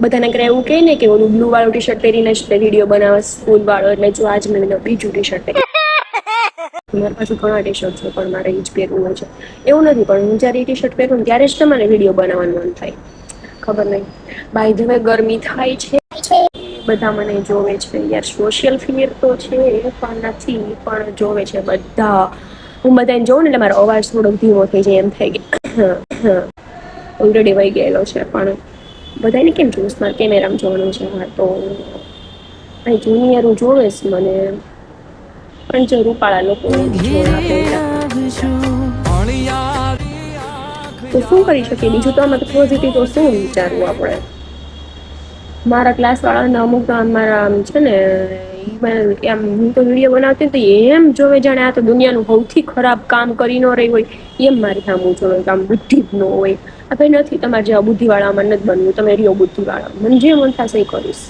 બધાને કરે એવું કહે ને કે ઓલું બ્લુ વાળું ટી શર્ટ પહેરીને જ વિડીયો બનાવે સ્કૂલ વાળો, એટલે જો આજ મેં બીજું ટી શર્ટ મારી પાસે ઘણા ટી શર્ટ છે પણ મારે એ જ પહેરવું હોય છે. એવું નથી પણ હું જ્યારે ટી શર્ટ પહેરું ને ત્યારે જ તમારે વિડીયો બનાવવાનું મન થાય. ખબર નહીં, બાય ધ વે ગરમી થાય છે, બધા મને જોવે છે યાર. સોશિયલ ફિયર તો છે પણ નથી, પણ જોવે છે બધા. હું બધાને જોઉં ને એટલે મારો અવાજ થોડો ધીમો થઈ જાય, એમ થાય કે ઓલરેડી વહી ગયેલો છે. પણ બધાને કેમ જોઈશ, મારે કેમેરામાં જોવાનું છે. હા તો ભાઈ જુનિયર જોવે છે મને, પણ જો રૂપાળા લોકો જોવે આપણે તો શું કરી શકીએ બીજું? તો આમાં તો પોઝિટિવ તો શું વિચારવું આપણે? મારા ક્લાસ વાળાને અમુક મારા આમ છે ને, એમ હું તો વિડીયો બનાવતી તો એમ જોવે જાણે આ તો દુનિયાનું સૌથી ખરાબ કામ કરી ન રહી હોય એમ મારી સામું જોવે, કે આમ બુદ્ધિ જ ન હોય. આ ભાઈ નથી, તમારે જેવા બુદ્ધિ વાળામાં નથી બનવું, તમે રહ્યો બુદ્ધિ વાળા. મને જે મન થશે એ કરીશ.